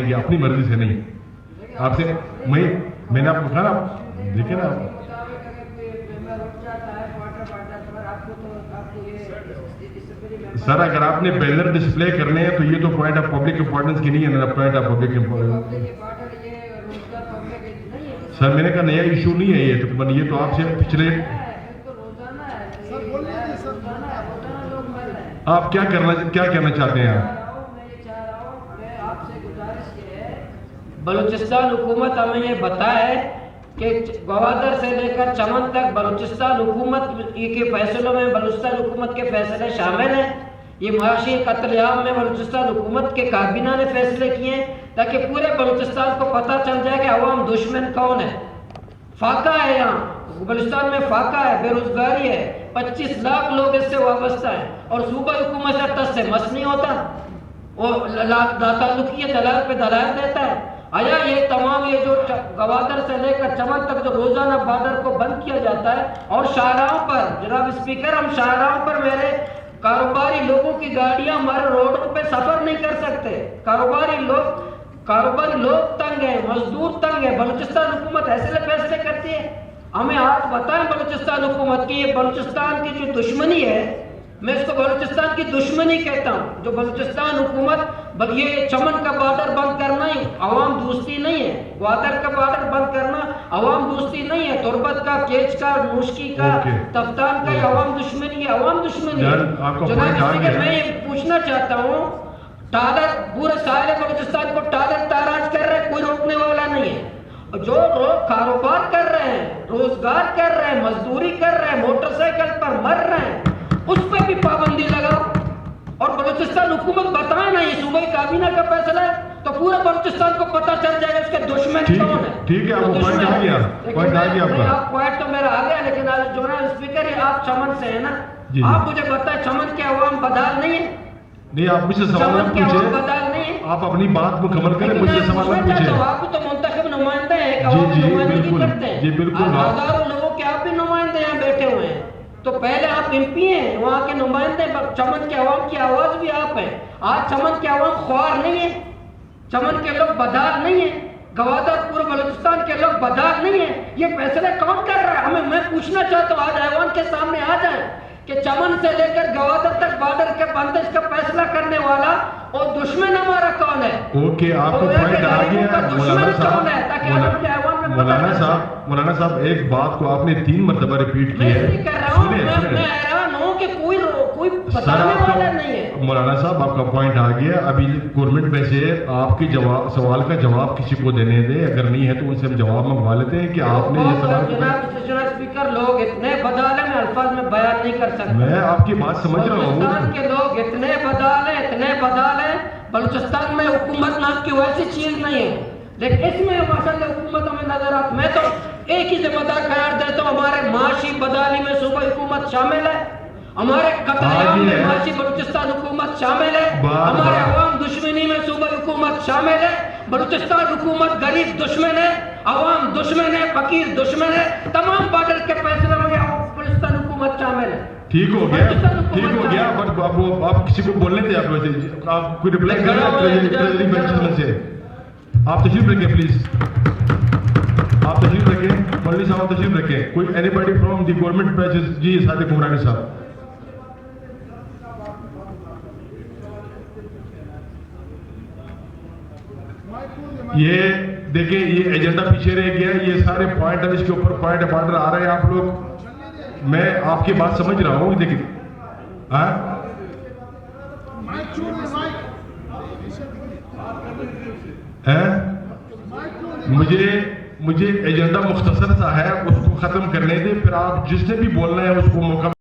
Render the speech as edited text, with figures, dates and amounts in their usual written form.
کہ اپنی مرضی سے نہیں. آپ سے میں نے آپ کو کہا نا, دیکھیں نا سر, اگر آپ نے بینر ڈسپلے کرنے ہیں تو یہ تو پوائنٹ آف پبلک امپورٹنس کی نہیں ہے نا, پوائنٹ آف پبلک امپورٹنس. سر میں نے کہا نیا ایشو نہیں ہے یہ تو آپ سے پچھلے آپ کیا کہنا چاہتے ہیں. بلوچستان حکومت ہمیں یہ بتائے کہ گوادر سے لے کر چمن تک بلوچستان حکومت کے فیصلوں میں بلوچستان حکومت کے فیصلے شامل ہیں. یہ معاشی قتل عام میں بلوچستان حکومت کے کابینہ نے فیصلے کیے ہیں تاکہ پورے بلوچستان کو پتہ چل جائے کہ عوام دشمن کون ہے. فاقہ ہے, یہاں بلوچستان میں فاقہ ہے, بے روزگاری ہے, 25 لاکھ لوگ اس سے وابستہ ہیں اور صوبہ حکومت سے ٹس سے مس نہیں ہوتا, وہ تعلقی دلال پہ دلائل دیتا ہے. آیا یہ تمام یہ جو گوادر سے لے کر چمن تک جو روزانہ بارڈر کو بند کیا جاتا ہے اور شاہراہوں پر, جناب اسپیکر, ہم شاہراہوں پر میرے کاروباری لوگوں کی گاڑیاں ہمارے روڈوں پہ سفر نہیں کر سکتے. کاروباری لوگ تنگ ہیں, مزدور تنگ ہیں. بلوچستان حکومت ایسے فیصلے کرتی ہے. ہمیں آج بتائیں بلوچستان حکومت کی یہ بلوچستان کی جو دشمنی ہے, میں اس کو بلوچستان کی دشمنی کہتا ہوں. جو بلوچستان حکومت یہ چمن کا بارڈر بند کرنا ہی عوام دوستی نہیں ہے, گوادر کا بارڈر بند کرنا عوام دوستی نہیں ہے, تربت کا, کیچ کا, نوشکی کا, تفتان کا, یہ عوام دشمنی ہے, عوام دشمنی ہے. جناب اسپیکر, میں یہ پوچھنا چاہتا ہوں, ٹالر پورے سارے بلوچستان کو ٹالر تاراج کر رہے ہیں, کوئی روکنے والا نہیں ہے. جو لوگ کاروبار کر رہے ہیں, روزگار کر رہے ہیں, مزدوری کر رہے ہیں, موٹر سائیکل پر مر رہے ہیں, اس پہ بھی پابندی لگاؤ. اور بلوچستان حکومت بتائے نا, یہ صوبائی کابینہ کا فیصلہ ہے تو پورے بلوچستان کو پتہ چل جائے گا اس کے دشمن کون ہے. ٹھیک ہے, آپ کو پوائنٹ آ گیا, پوائنٹ آ گیا آپ کا. پوائنٹ تو میرا آ گیا, لیکن جناب اسپیکر آپ چمن سے ہیں نا, آپ مجھے بتائیں چمن کے عوام بدال نہیں ہے. نہیں, آپ مجھ سے سوال نہ پوچھیں, آپ اپنی بات مکمل کریں, مجھ سے سوال نہ پوچھیں. آپ تو منتخب نمائندے ہیں, عوامی نمائندگی کرتے ہیں. جی بالکل, ہزاروں لوگوں کے آپ بھی نمائندے یہاں بیٹھے ہوئے ہیں, تو پہلے آپ ایم پی ہیں, وہاں کے نمائندے, چمن کے عوام کی آواز بھی آپ ہیں. آج چمن کے عوام خوار نہیں ہے, چمن کے لوگ بدار نہیں ہیں, گوادر پورے بلوچستان کے لوگ بدار نہیں ہیں. یہ فیصلے کون کر رہا ہے؟ میں پوچھنا چاہتا ہوں, آج ایوان کے سامنے آ جائیں کہ چمن سے لے کر گوادر تک بارڈر کے بندش کا فیصلہ کرنے والا اور دشمن ہمارا کون ہے. اوکے, آپ کو پوائنٹ آ گیا. مولانا صاحب, ایک بات کو آپ نے 3 مرتبہ ریپیٹ کی ہے. مولانا صاحب, آپ کا پوائنٹ آ گیا. ابھی گورنمنٹ میں سے آپ کے سوال کا جواب کسی کو دینے دے, اگر نہیں ہے تو ان سے ہم جواب منگوا لیتے ہیں کہ آپ نے یہ سوال. جناب اسپیکر, لوگ اتنے بدال ہیں, میں الفاظ میں بیان نہیں کر سکتا. میں آپ کی بات سمجھ رہا ہوں. بلوچستان کے لوگ اتنے بدال ہیں. بلوچستان میں حکومت نام کی ویسی چیز نہیں ہے, لیکن اس میں ماشاءاللہ حکومت ہمیں نظر آتی. میں تو ایک ہی ذمہ دار قرار دیتا ہوں, ہمارے معاشی بدالی میں صوبہ حکومت شامل ہے, ہمارے قتل عام میں معاشی بلوچستان حکومت شامل ہے, ہمارے عوام دشمنی میں صوبہ حکومت شامل ہے. بلوچستان حکومت غریب دشمن ہے, عوام دشمن ہے, فقیر دشمن ہے. تمام بارڈر کے فیصلوں میں بلوچستان حکومت شامل ہے. ٹھیک ہو گیا, بٹ آپ کسی کو بولنے تھے, آپ کوئی ریپلائی کر رہے ہیں. آپ تشریف رکھیں پلیز, آپ تشریف رکھیں. مولوی صاحب تشریف رکھیں. کوئی anybody from the government benches. جی صادق عمرانی صاحب. یہ دیکھیں, یہ ایجنڈا پیچھے رہ گیا, یہ سارے پوائنٹ اس کے اوپر پوائنٹ آرڈر آ رہے ہیں. آپ لوگ, میں آپ کی بات سمجھ رہا ہوں. دیکھیں مجھے ایجنڈا مختصر سا ہے, اس کو ختم کرنے دیں, پھر آپ جس نے بھی بولنا ہے اس کو موقع